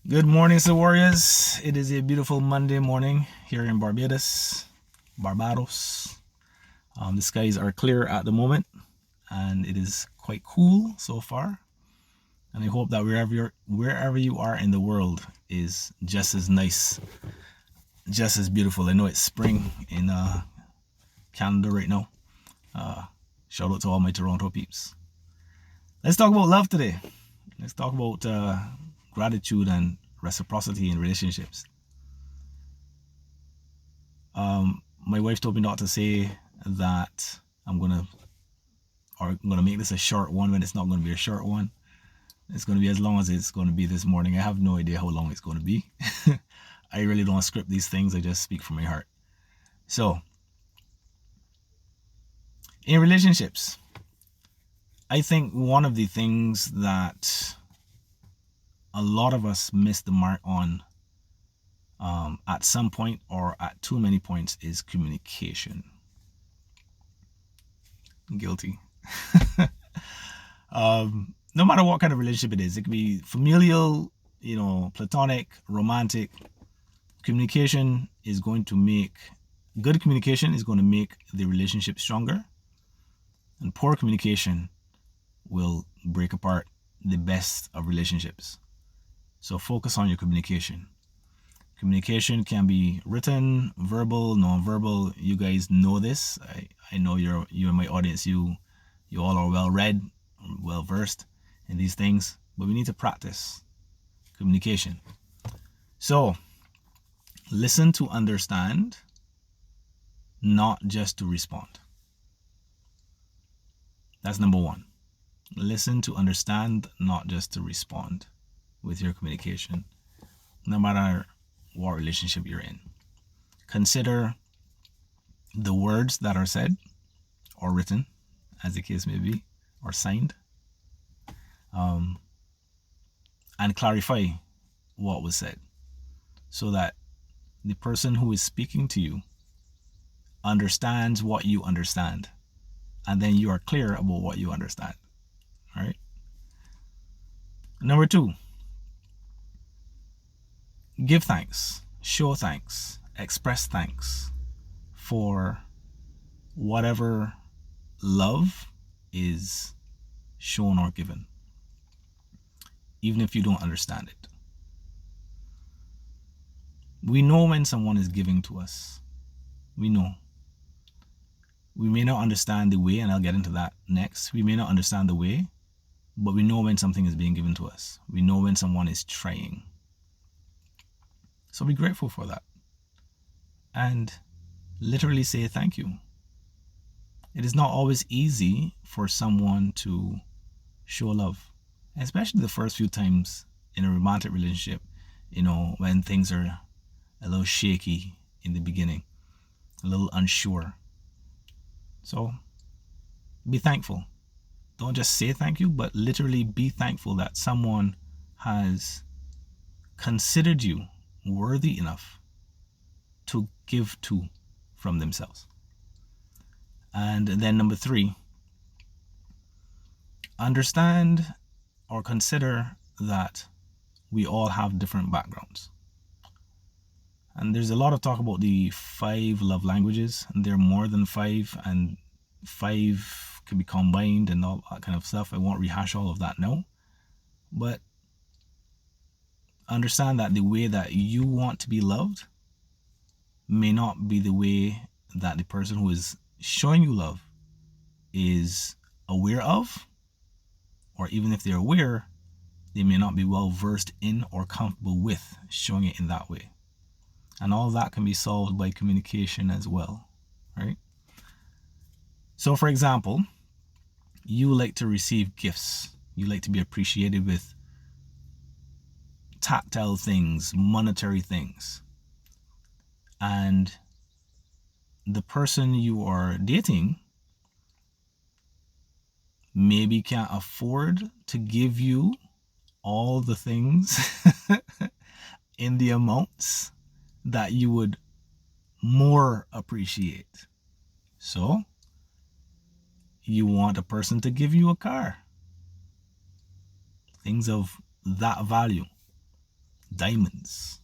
Good morning, Sir Warriors. It is a beautiful Monday morning here in Barbados. The skies are clear at the moment, and it is quite cool so far. And I hope that wherever you are in the world is just as nice, just as beautiful. I know it's spring in Canada right now. Shout out to all my Toronto peeps. Let's talk about love today. Let's talk about gratitude and reciprocity in relationships. My wife told me not to say that I'm gonna make this a short one when it's not gonna be a short one. It's gonna be as long as it's gonna be this morning. I have no idea how long it's gonna be. I really don't script these things. I just speak from my heart. So, in relationships, I think one of the things that a lot of us miss the mark on at some point or at too many points is communication. Guilty. No matter what kind of relationship it is, it could be familial, platonic, romantic. Communication is going to make good communication is going to make the relationship stronger, and poor communication will break apart the best of relationships. So focus on your communication. Communication can be written, verbal, non-verbal. You guys know this. I know you and my audience, you all are well read, well versed in these things, but we need to practice communication. So listen to understand, not just to respond. That's number one. Listen to understand, not just to respond with your communication, no matter what relationship you're in. Consider the words that are said or written, as the case may be, or signed, and clarify what was said so that the person who is speaking to you understands what you understand, and then you are clear about what you understand. All right. Number two, give thanks, show thanks, express thanks for whatever love is shown or given, even if you don't understand it. We know when someone is giving to us. We know. We may not understand the way, and I'll get into that next. We may not understand the way, but we know when something is being given to us. We know when someone is trying. So be grateful for that. And literally say thank you. It is not always easy for someone to show love, especially the first few times in a romantic relationship, when things are a little shaky in the beginning, a little unsure. So be thankful. Don't just say thank you, but literally be thankful that someone has considered you worthy enough to give to from themselves. And then number three, understand or consider that we all have different backgrounds. And there's a lot of talk about the 5 love languages, and there are more than 5, and 5 can be combined and all that kind of stuff. I won't rehash all of that now. But understand that the way that you want to be loved may not be the way that the person who is showing you love is aware of, or even if they're aware, they may not be well versed in or comfortable with showing it in that way. And all that can be solved by communication as well, right? So for example, you like to receive gifts. You like to be appreciated with tactile things, monetary things. And the person you are dating maybe can't afford to give you all the things in the amounts that you would more appreciate. So you want a person to give you a car, things of that value. diamonds.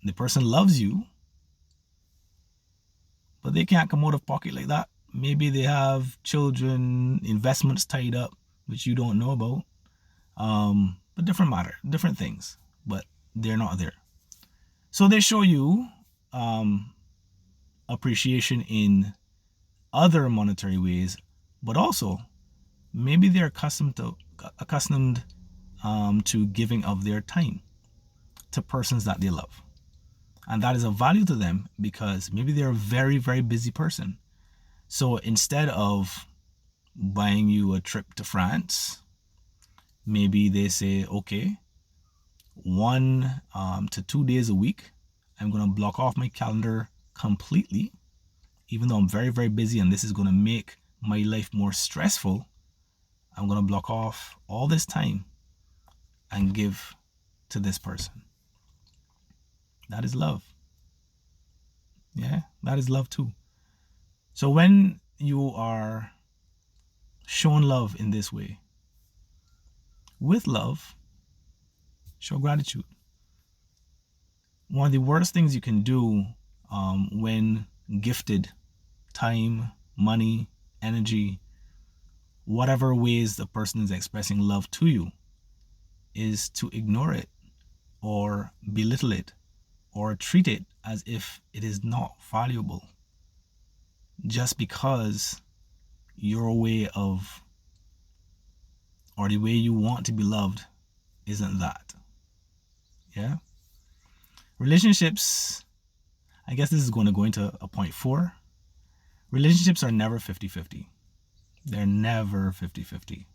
The person loves you, but they can't come out of pocket like that. Maybe they have children, investments tied up, which you don't know about. But different matter, different things, but they're not there. So they show you appreciation in other monetary ways, but also maybe they're accustomed to giving of their time to persons that they love. And that is of value to them because maybe they're a very, very busy person. So instead of buying you a trip to France, maybe they say, okay, 1 to 2 days a week, I'm going to block off my calendar completely, even though I'm very, very busy and this is going to make my life more stressful. I'm going to block off all this time and give to this person. That is love. Yeah, that is love too. So when you are shown love in this way, with love, show gratitude. One of the worst things you can do when gifted time, money, energy, whatever ways the person is expressing love to you, is to ignore it or belittle it or treat it as if it is not valuable just because your way of, or the way you want to be loved isn't that. Yeah. Relationships, I guess this is going to go into a point 4. Relationships are never 50-50. They're never 50-50.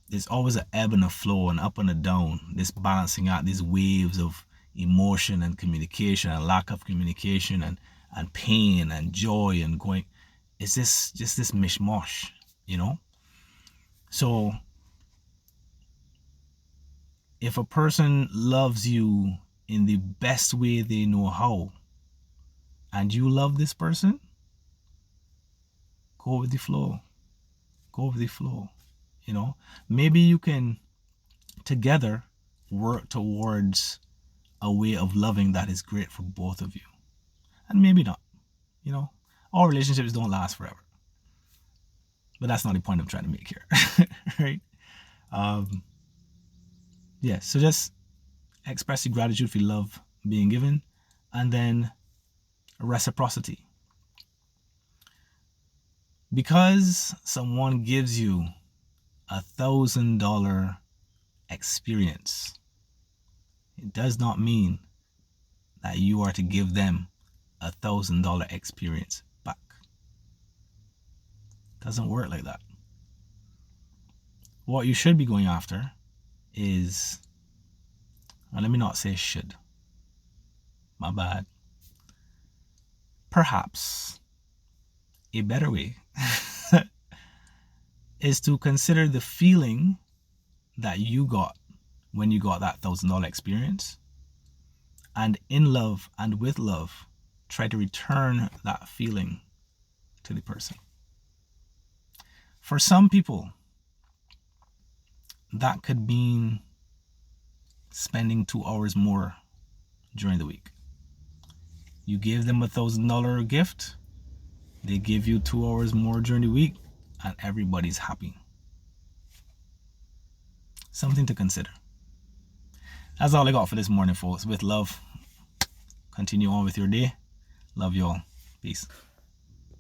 There's always an ebb and a flow, an up and a down, this balancing out these waves of emotion and communication and lack of communication and pain and joy and going. It's just this mishmash, you know? So if a person loves you in the best way they know how, and you love this person, go with the flow. Go with the flow. You know, maybe you can together work towards a way of loving that is great for both of you. And maybe not. You know, all relationships don't last forever. But that's not the point I'm trying to make here. Right? Yeah, so just express your gratitude for love being given, and then reciprocity. Because someone gives you $1,000 experience, it does not mean that you are to give them $1,000 experience back. It doesn't work like that. What you should be going after is, well, let me not say should. My bad. Perhaps a better way is to consider the feeling that you got when you got that $1,000 experience, and in love and with love, try to return that feeling to the person. For some people, that could mean spending 2 hours more during the week. You gave them $1,000 gift, they give you 2 hours more during the week, and everybody's happy. Something to consider. That's all I got for this morning, folks. With love, continue on with your day. Love you all. Peace.